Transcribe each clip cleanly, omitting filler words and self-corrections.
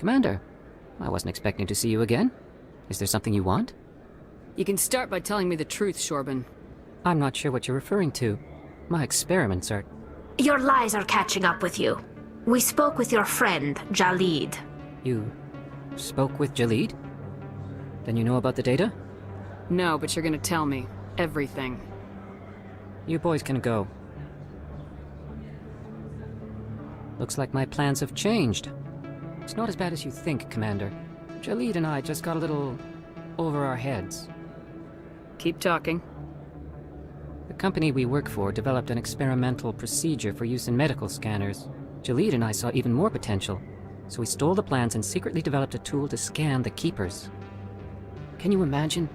Commander, I wasn't expecting to see you again. Is there something you want? You can start by telling me the truth, Shorban. I'm not sure what you're referring to. My experiments are... Your lies are catching up with you. We spoke with your friend, Jalid. You spoke with Jalid? Then you know about the data? No, but you're gonna tell me. Everything. You boys can go. Looks like my plans have changed. It's not as bad as you think, Commander. Jalid and I just got a little over our heads. Keep talking. The company we work for developed an experimental procedure for use in medical scanners. Jalid and I saw even more potential, so we stole the plans and secretly developed a tool to scan the Keepers. Can you imagine?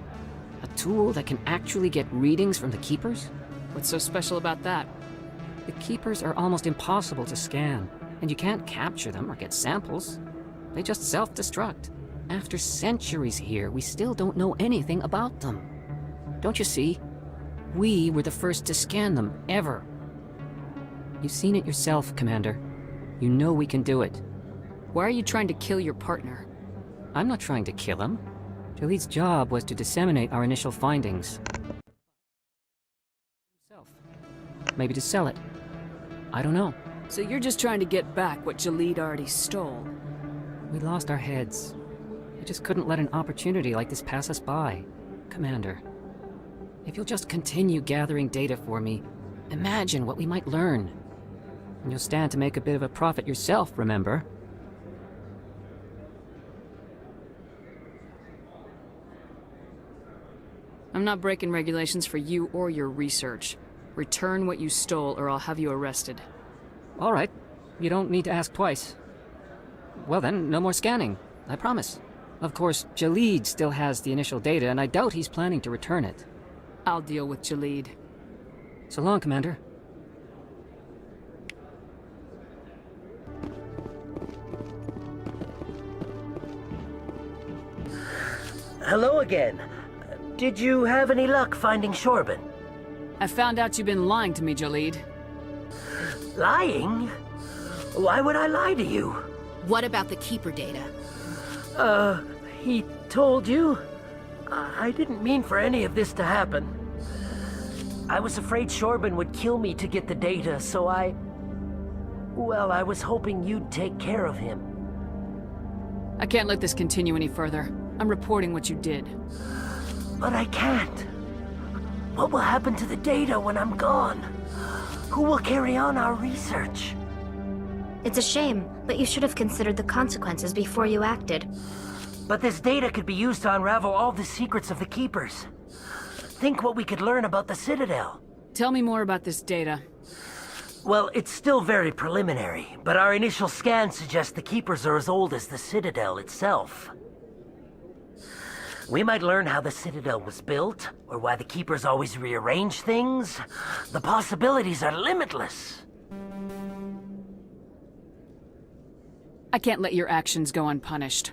A tool that can actually get readings from the Keepers? What's so special about that? The Keepers are almost impossible to scan, and you can't capture them or get samples. They just self-destruct. After centuries here, we still don't know anything about them. Don't you see? We were the first to scan them, ever. You've seen it yourself, Commander. You know we can do it. Why are you trying to kill your partner? I'm not trying to kill him. Jalid's job was to disseminate our initial findings. Maybe to sell it. I don't know. So you're just trying to get back what Jalid already stole? We lost our heads. We just couldn't let an opportunity like this pass us by. Commander, if you'll just continue gathering data for me, imagine what we might learn. And you'll stand to make a bit of a profit yourself, remember? I'm not breaking regulations for you or your research. Return what you stole or I'll have you arrested. All right. You don't need to ask twice. Well then, no more scanning. I promise. Of course, Jalid still has the initial data, and I doubt he's planning to return it. I'll deal with Jalid. So long, Commander. Hello again. Did you have any luck finding Shorban? I found out you've been lying to me, Jalid. Lying? Why would I lie to you? What about the Keeper data? He told you? I didn't mean for any of this to happen. I was afraid Shorban would kill me to get the data, so well, I was hoping you'd take care of him. I can't let this continue any further. I'm reporting what you did. But I can't. What will happen to the data when I'm gone? Who will carry on our research? It's a shame, but you should have considered the consequences before you acted. But this data could be used to unravel all the secrets of the Keepers. Think what we could learn about the Citadel. Tell me more about this data. Well, it's still very preliminary, but our initial scans suggest the Keepers are as old as the Citadel itself. We might learn how the Citadel was built, or why the Keepers always rearrange things. The possibilities are limitless. I can't let your actions go unpunished.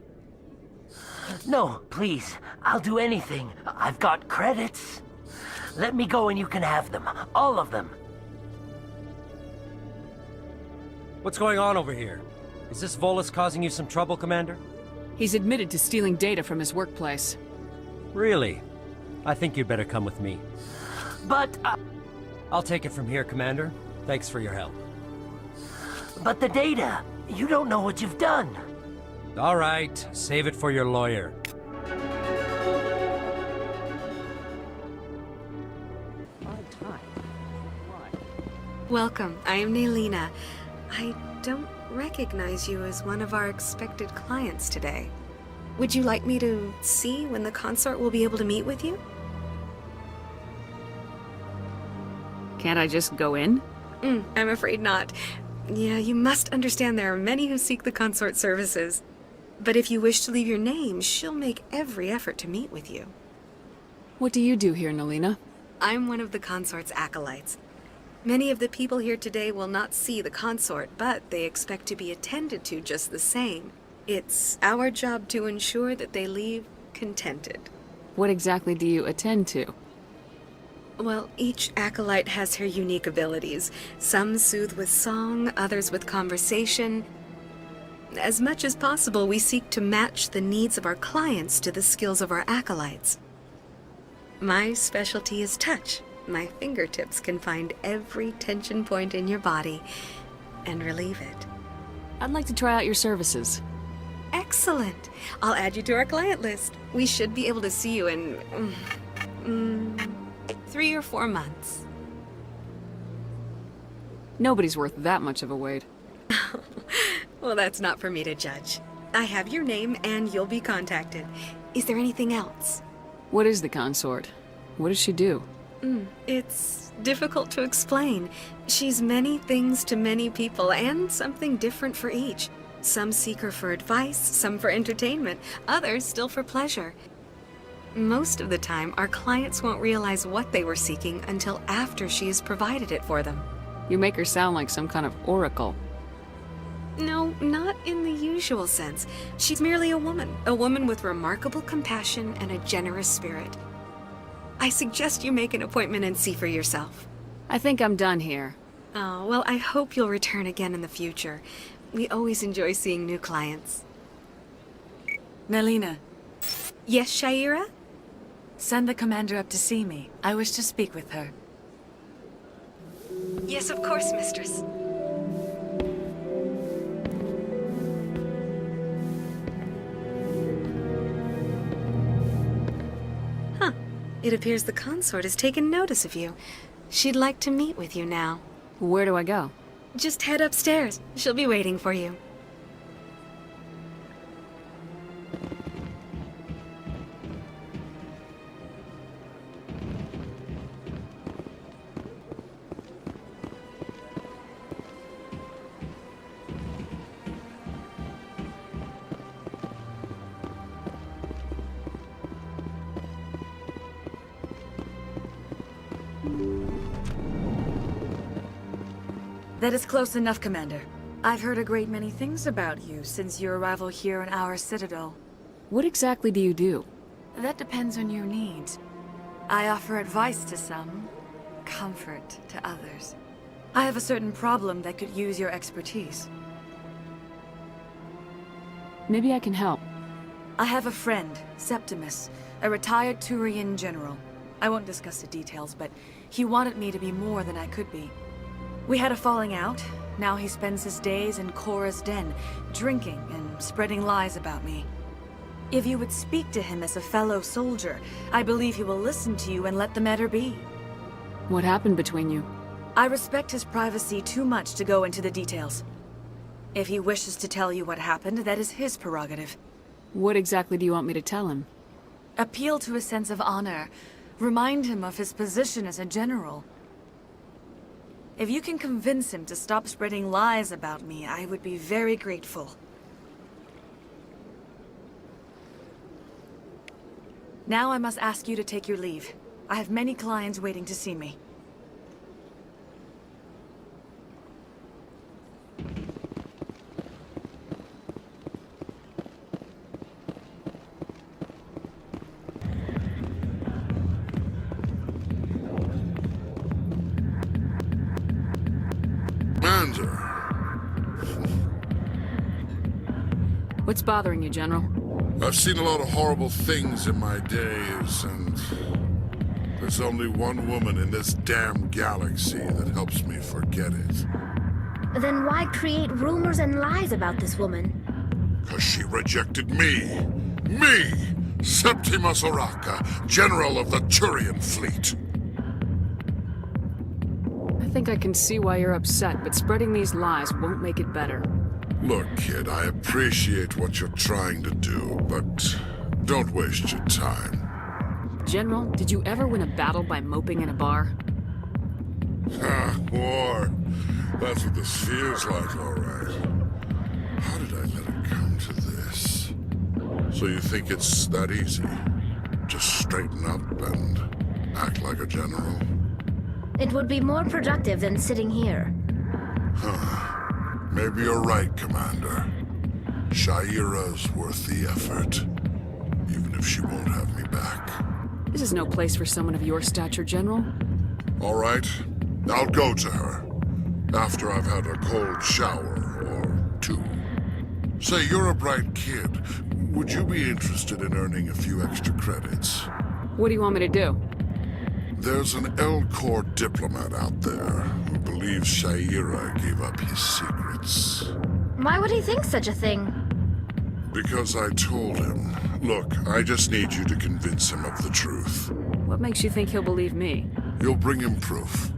No, please. I'll do anything. I've got credits. Let me go and you can have them. All of them. What's going on over here? Is this Volus causing you some trouble, Commander? He's admitted to stealing data from his workplace. Really? I think you'd better come with me. But, I'll take it from here, Commander. Thanks for your help. But the data, you don't know what you've done. All right, save it for your lawyer. Welcome, I am Nailina. I don't recognize you as one of our expected clients today. Would you like me to see when the consort will be able to meet with you? Can't I just go in? I'm afraid not. Yeah, you must understand there are many who seek the consort services. But if you wish to leave your name, she'll make every effort to meet with you. What do you do here, Nailina? I'm one of the consort's acolytes. Many of the people here today will not see the consort, but they expect to be attended to just the same. It's our job to ensure that they leave contented. What exactly do you attend to? Well, each acolyte has her unique abilities. Some soothe with song, others with conversation. As much as possible, we seek to match the needs of our clients to the skills of our acolytes. My specialty is touch. My fingertips can find every tension point in your body and relieve it. I'd like to try out your services. Excellent. I'll add you to our client list. We should be able to see you in 3 or 4 months. Nobody's worth that much of a wait. Well, that's not for me to judge. I have your name and you'll be contacted. Is there anything else? What is the consort? What does she do? It's difficult to explain. She's many things to many people and something different for each. Some seek her for advice, some for entertainment, others still for pleasure. Most of the time, our clients won't realize what they were seeking until after she has provided it for them. You make her sound like some kind of oracle. No, not in the usual sense. She's merely a woman with remarkable compassion and a generous spirit. I suggest you make an appointment and see for yourself. I think I'm done here. Oh, well, I hope you'll return again in the future. We always enjoy seeing new clients. Melina, Yes, Shaira? send the commander up to see me. I wish to speak with her. Yes, of course, mistress. Huh. It appears the consort has taken notice of you. She'd like to meet with you now. Where do I go? Just head upstairs. She'll be waiting for you. That is close enough, Commander. I've heard a great many things about you since your arrival here in our citadel. What exactly do you do? That depends on your needs. I offer advice to some, comfort to others. I have a certain problem that could use your expertise. Maybe I can help. I have a friend, Septimus, a retired Turian general. I won't discuss the details, but he wanted me to be more than I could be. We had a falling out. Now he spends his days in Cora's den, drinking and spreading lies about me. If you would speak to him as a fellow soldier, I believe he will listen to you and let the matter be. What happened between you? I respect his privacy too much to go into the details. If he wishes to tell you what happened, that is his prerogative. What exactly do you want me to tell him? Appeal to his sense of honor. Remind him of his position as a general. If you can convince him to stop spreading lies about me, I would be very grateful. Now I must ask you to take your leave. I have many clients waiting to see me. What's bothering you, General? I've seen a lot of horrible things in my days, and there's only one woman in this damn galaxy that helps me forget it. Then why create rumors and lies about this woman? 'Cause she rejected me! Me! Septimus Oraka, General of the Turian Fleet! I think I can see why you're upset, but spreading these lies won't make it better. Look, kid, I appreciate what you're trying to do, but don't waste your time. General, did you ever win a battle by moping in a bar? War. That's what this feels like, all right. How did I let it come to this? So you think it's that easy? Just straighten up and act like a general? It would be more productive than sitting here. Maybe you're right, Commander. Shaira's worth the effort, even if she won't have me back. This is no place for someone of your stature, General. All right, I'll go to her. After I've had a cold shower or two. Say, you're a bright kid. Would you be interested in earning a few extra credits? What do you want me to do? There's an Elcor diplomat out there who believes Shaira gave up his secrets. Why would he think such a thing? Because I told him. Look, I just need you to convince him of the truth. What makes you think he'll believe me? You'll bring him proof.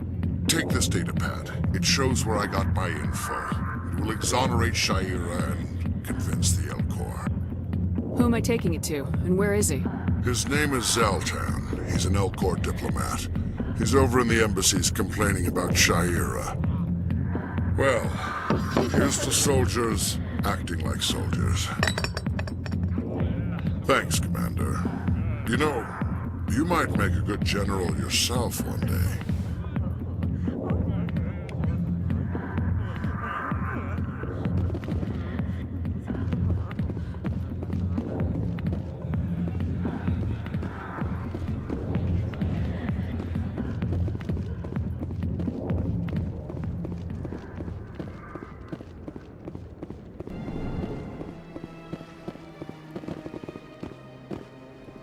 Take this datapad. It shows where I got my info. It will exonerate Shaira and convince the Elcor. Who am I taking it to, and where is he? His name is Zaltan. He's an Elcor diplomat. He's over in the embassies complaining about Shaira. Well, here's to soldiers acting like soldiers. Thanks, Commander. You know, you might make a good general yourself one day.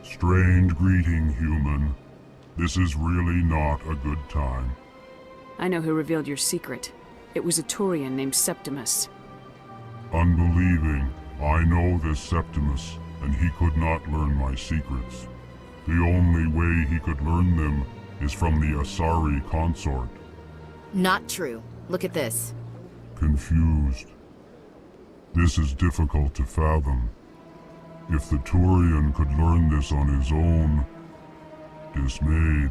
Strange greeting, human. This is really not a good time. I know who revealed your secret. It was a Turian named Septimus. Unbelieving, I know this Septimus, and he could not learn my secrets. The only way he could learn them is from the Asari consort. Not true. Look at this. Confused. This is difficult to fathom. If the Turian could learn this on his own, dismayed,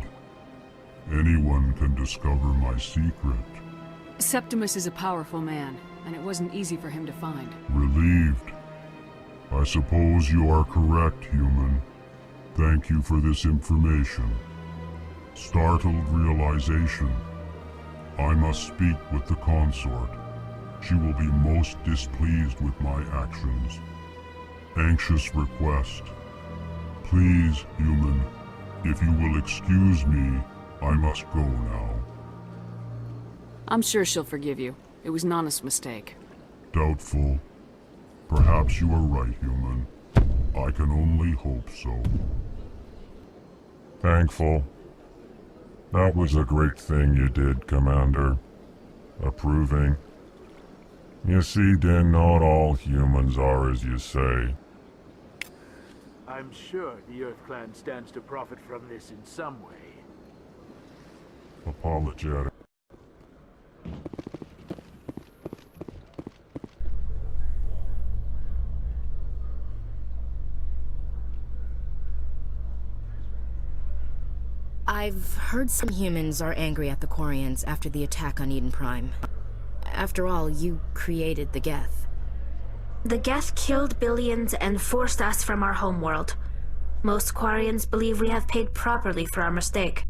anyone can discover my secret. Septimus is a powerful man, and it wasn't easy for him to find. Relieved. I suppose you are correct, human. Thank you for this information. Startled realization. I must speak with the consort. She will be most displeased with my actions. Anxious request. Please, human, if you will excuse me, I must go now. I'm sure she'll forgive you. It was an honest mistake. Doubtful. Perhaps you are right, human. I can only hope so. Thankful. That was a great thing you did, Commander. Approving. You see, then not all humans are as you say. I'm sure the Earth Clan stands to profit from this in some way. Apologetic. I've heard some humans are angry at the Quarians after the attack on Eden Prime. After all, you created the Geth. The Geth killed billions and forced us from our homeworld. Most Quarians believe we have paid properly for our mistake.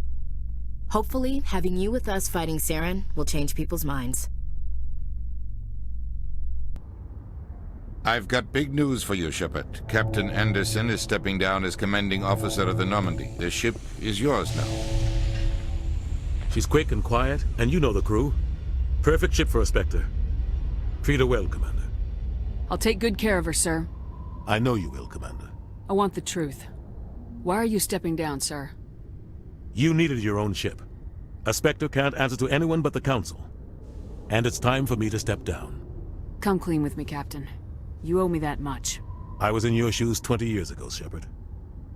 Hopefully, having you with us fighting Saren will change people's minds. I've got big news for you, Shepard. Captain Anderson is stepping down as commanding officer of the Normandy. The ship is yours now. She's quick and quiet, and you know the crew. Perfect ship for a Spectre. Treat her well, Commander. I'll take good care of her, sir. I know you will, Commander. I want the truth. Why are you stepping down, sir? You needed your own ship. A Spectre can't answer to anyone but the Council. And it's time for me to step down. Come clean with me, Captain. You owe me that much. I was in your shoes 20 years ago, Shepard.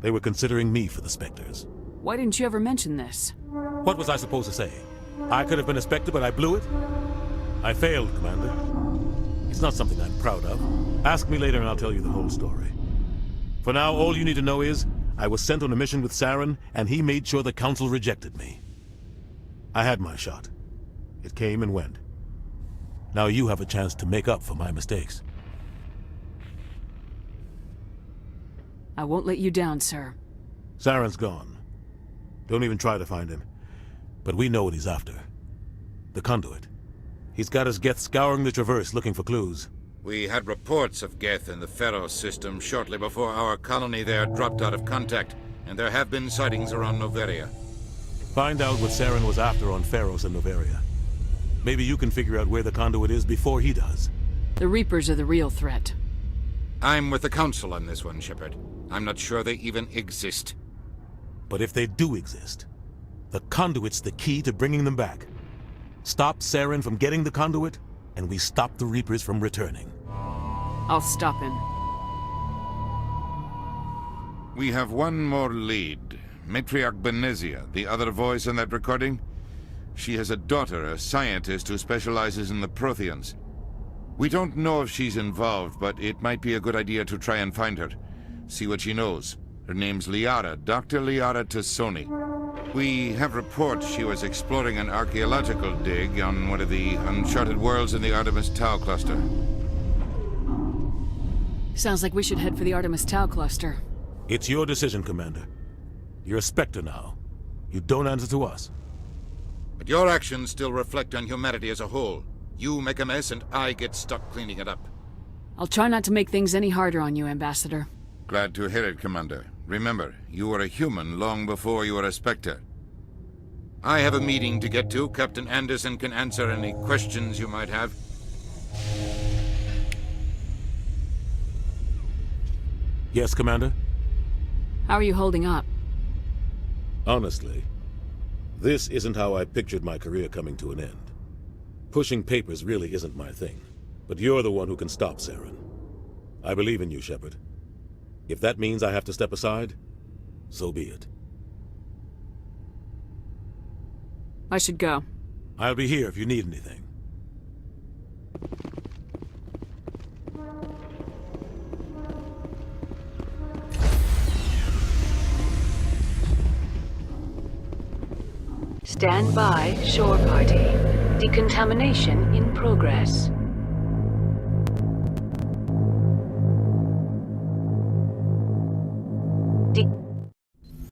They were considering me for the Spectres. Why didn't you ever mention this? What was I supposed to say? I could have been a Spectre, but I blew it? I failed, Commander. It's not something I'm proud of. Ask me later and I'll tell you the whole story. For now, all you need to know is, I was sent on a mission with Saren, and he made sure the Council rejected me. I had my shot. It came and went. Now you have a chance to make up for my mistakes. I won't let you down, sir. Saren's gone. Don't even try to find him. But we know what he's after. The conduit. He's got his Geth scouring the Traverse looking for clues. We had reports of Geth in the Pharos system shortly before our colony there dropped out of contact, and there have been sightings around Noveria. Find out what Saren was after on Pharos and Noveria. Maybe you can figure out where the conduit is before he does. The Reapers are the real threat. I'm with the Council on this one, Shepard. I'm not sure they even exist. But if they do exist, the conduit's the key to bringing them back. Stop Saren from getting the conduit, and we stop the Reapers from returning. I'll stop him. We have one more lead. Matriarch Benezia, the other voice in that recording. She has a daughter, a scientist who specializes in the Protheans. We don't know if she's involved, but it might be a good idea to try and find her. See what she knows. Her name's Liara, Dr. Liara Tassoni. We have reports she was exploring an archaeological dig on one of the uncharted worlds in the Artemis Tau cluster. Sounds like we should head for the Artemis Tau cluster. It's your decision, Commander. You're a Spectre now. You don't answer to us. But your actions still reflect on humanity as a whole. You make a mess and I get stuck cleaning it up. I'll try not to make things any harder on you, Ambassador. Glad to hear it, Commander. Remember, you were a human long before you were a Spectre. I have a meeting to get to. Captain Anderson can answer any questions you might have. Yes, Commander? How are you holding up? Honestly, this isn't how I pictured my career coming to an end. Pushing papers really isn't my thing, but you're the one who can stop Saren. I believe in you, Shepard. If that means I have to step aside, so be it. I should go. I'll be here if you need anything. Stand by, shore party. Decontamination in progress.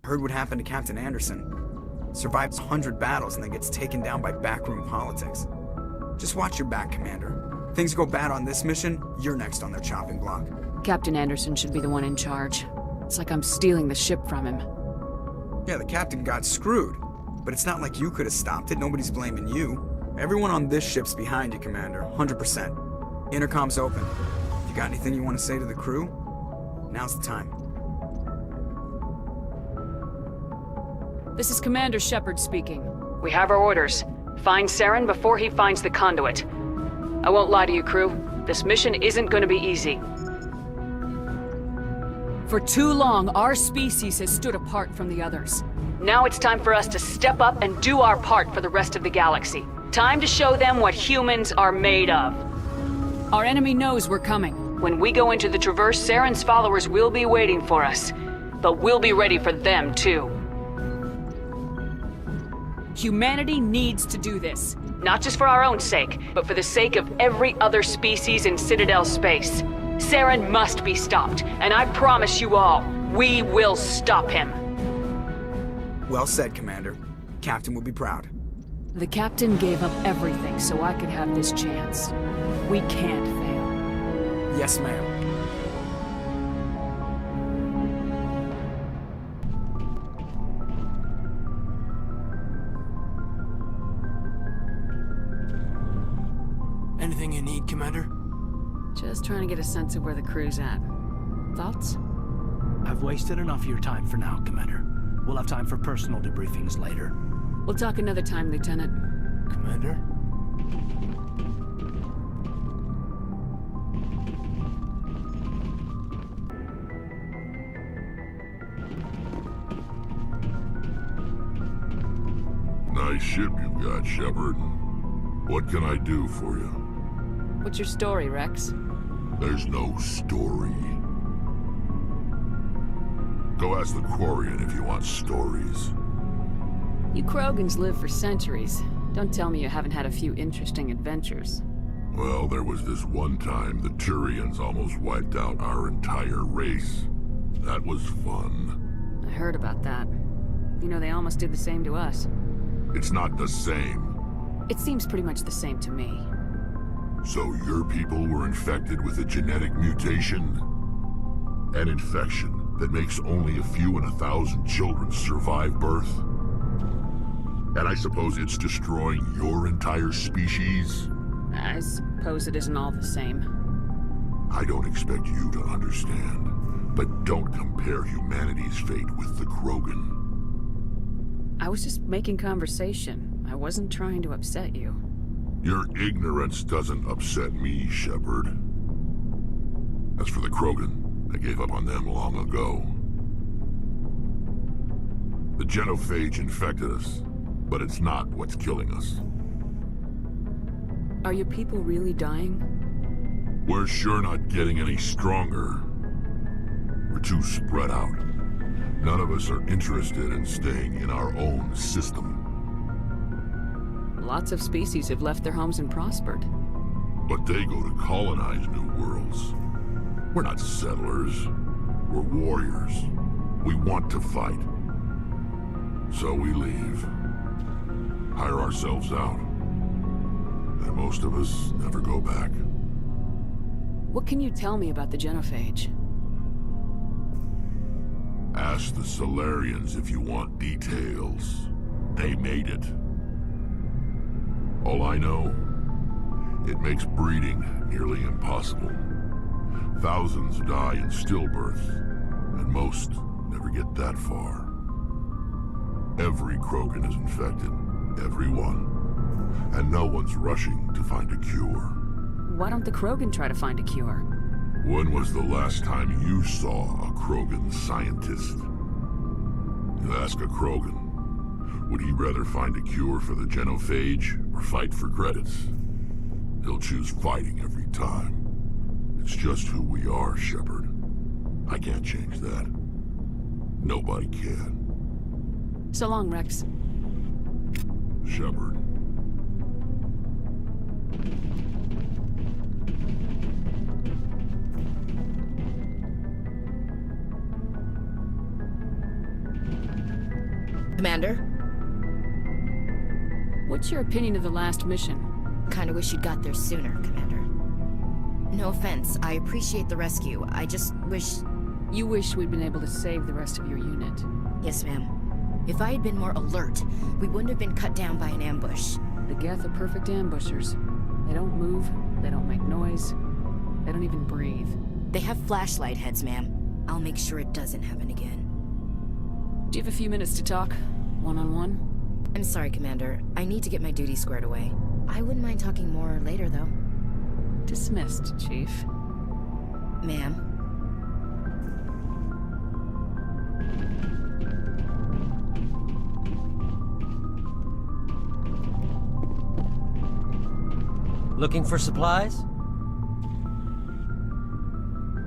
Heard what happened to Captain Anderson. Survives 100 battles and then gets taken down by backroom politics. Just watch your back, Commander. Things go bad on this mission, you're next on their chopping block. Captain Anderson should be the one in charge. It's like I'm stealing the ship from him. Yeah, the captain got screwed. But it's not like you could have stopped it. Nobody's blaming you. Everyone on this ship's behind you, Commander. 100%. Intercom's open. If you got anything you want to say to the crew, now's the time. This is Commander Shepard speaking. We have our orders. Find Saren before he finds the conduit. I won't lie to you, crew. This mission isn't going to be easy. For too long, our species has stood apart from the others. Now it's time for us to step up and do our part for the rest of the galaxy. Time to show them what humans are made of. Our enemy knows we're coming. When we go into the Traverse, Saren's followers will be waiting for us. But we'll be ready for them, too. Humanity needs to do this. Not just for our own sake, but for the sake of every other species in Citadel space. Saren must be stopped, and I promise you all, we will stop him. Well said, Commander. Captain will be proud. The captain gave up everything so I could have this chance. We can't fail. Yes, ma'am. Anything you need, Commander? Just trying to get a sense of where the crew's at. Thoughts? I've wasted enough of your time for now, Commander. We'll have time for personal debriefings later. We'll talk another time, Lieutenant. Commander? Nice ship you've got, Shepard. What can I do for you? What's your story, Rex? There's no story. Go ask the Quarian if you want stories. You Krogans live for centuries. Don't tell me you haven't had a few interesting adventures. Well, there was this one time the Turians almost wiped out our entire race. That was fun. I heard about that. You know, they almost did the same to us. It's not the same. It seems pretty much the same to me. So your people were infected with a genetic mutation? An infection that makes only a few in 1,000 children survive birth? And I suppose it's destroying your entire species? I suppose it isn't all the same. I don't expect you to understand, but don't compare humanity's fate with the Krogan. I was just making conversation. I wasn't trying to upset you. Your ignorance doesn't upset me, Shepard. As for the Krogan, I gave up on them long ago. The genophage infected us, but it's not what's killing us. Are your people really dying? We're sure not getting any stronger. We're too spread out. None of us are interested in staying in our own system. Lots of species have left their homes and prospered. But they go to colonize new worlds. We're not settlers. We're warriors. We want to fight. So we leave. Hire ourselves out. And most of us never go back. What can you tell me about the genophage? Ask the Solarians if you want details. They made it. All I know, it makes breeding nearly impossible. Thousands die in stillbirth, and most never get that far. Every Krogan is infected, every one. And no one's rushing to find a cure. Why don't the Krogan try to find a cure? When was the last time you saw a Krogan scientist? You ask a Krogan, would he rather find a cure for the genophage or fight for credits? He'll choose fighting every time. It's just who we are, Shepard. I can't change that. Nobody can. So long, Rex. Shepard. Commander? What's your opinion of the last mission? Kinda wish you'd got there sooner, Commander. No offense, I appreciate the rescue. I just wish... You wish we'd been able to save the rest of your unit. Yes, ma'am. If I had been more alert, we wouldn't have been cut down by an ambush. The Geth are perfect ambushers. They don't move, they don't make noise, they don't even breathe. They have flashlight heads, ma'am. I'll make sure it doesn't happen again. Do you have a few minutes to talk? One-on-one? I'm sorry, Commander. I need to get my duty squared away. I wouldn't mind talking more later, though. Dismissed, Chief. Ma'am. Looking for supplies?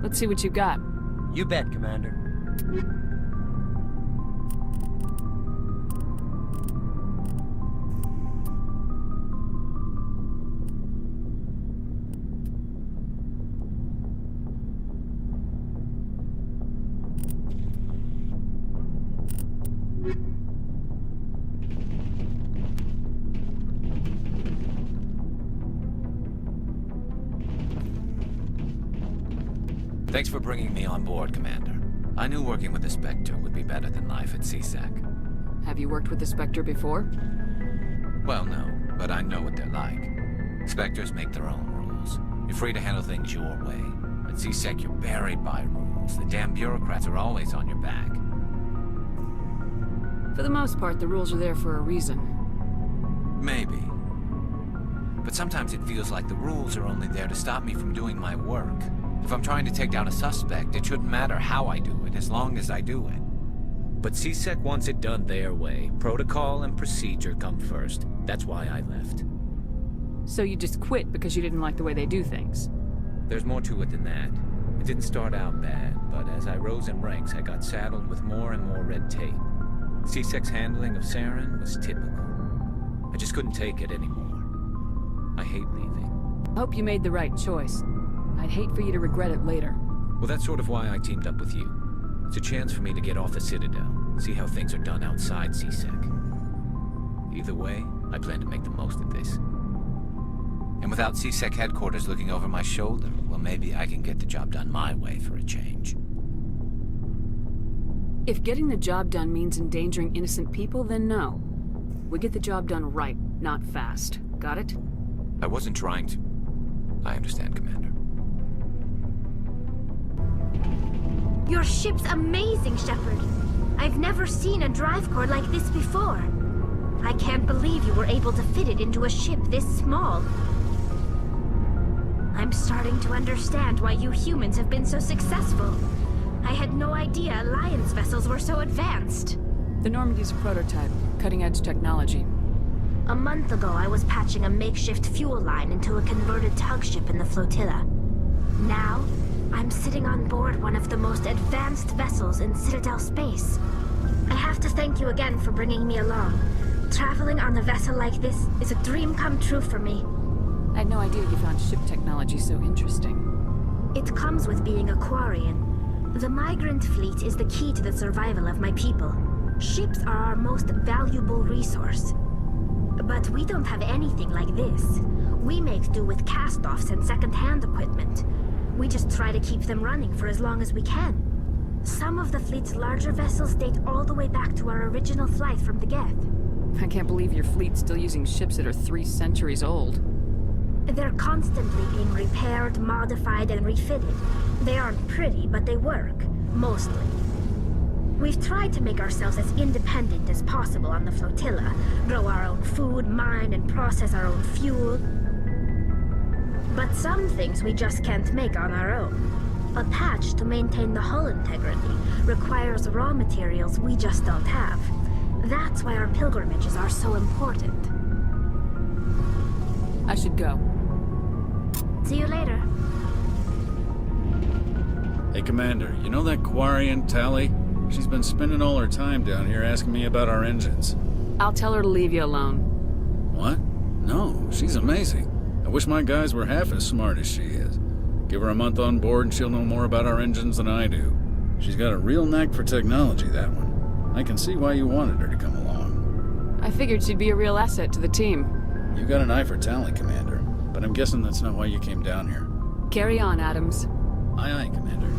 Let's see what you got. You bet, Commander. Thanks for bringing me on board, Commander. I knew working with the Spectre would be better than life at CSEC. Have you worked with the Spectre before? Well, no, but I know what they're like. Spectres make their own rules. You're free to handle things your way. At CSEC, you're buried by rules. The damn bureaucrats are always on your back. For the most part, the rules are there for a reason. Maybe. But sometimes it feels like the rules are only there to stop me from doing my work. If I'm trying to take down a suspect, it shouldn't matter how I do it, as long as I do it. But CSEC wants it done their way. Protocol and procedure come first. That's why I left. So you just quit because you didn't like the way they do things? There's more to it than that. It didn't start out bad, but as I rose in ranks, I got saddled with more and more red tape. CSEC's handling of Saren was typical. I just couldn't take it anymore. I hate leaving. I hope you made the right choice. I'd hate for you to regret it later. Well, that's sort of why I teamed up with you. It's a chance for me to get off the Citadel, see how things are done outside CSEC. Either way, I plan to make the most of this. And without CSEC headquarters looking over my shoulder, well, maybe I can get the job done my way for a change. If getting the job done means endangering innocent people, then no. We get the job done right, not fast. Got it? I wasn't trying to... I understand, Commander. Your ship's amazing, Shepard. I've never seen a drive core like this before. I can't believe you were able to fit it into a ship this small. I'm starting to understand why you humans have been so successful. I had no idea Alliance vessels were so advanced. The Normandy's a prototype, cutting-edge technology. A month ago, I was patching a makeshift fuel line into a converted tug ship in the flotilla. Now, I'm sitting on board one of the most advanced vessels in Citadel space. I have to thank you again for bringing me along. Traveling on a vessel like this is a dream come true for me. I had no idea you found ship technology so interesting. It comes with being a Quarian. The migrant fleet is the key to the survival of my people. Ships are our most valuable resource. But we don't have anything like this. We make do with cast-offs and second-hand equipment. We just try to keep them running for as long as we can. Some of the fleet's larger vessels date all the way back to our original flight from the Geth. I can't believe your fleet's still using ships that are 3 centuries old. They're constantly being repaired, modified, and refitted. They aren't pretty, but they work. Mostly. We've tried to make ourselves as independent as possible on the flotilla. Grow our own food, mine, and process our own fuel. But some things we just can't make on our own. A patch to maintain the hull integrity requires raw materials we just don't have. That's why our pilgrimages are so important. I should go. See you later. Hey, Commander, you know that Quarian, Tally? She's been spending all her time down here asking me about our engines. I'll tell her to leave you alone. What? No, she's amazing. I wish my guys were half as smart as she is. Give her a month on board and she'll know more about our engines than I do. She's got a real knack for technology, that one. I can see why you wanted her to come along. I figured she'd be a real asset to the team. You got an eye for Tally, Commander, but I'm guessing that's not why you came down here. Carry on, Adams. Aye, aye, Commander.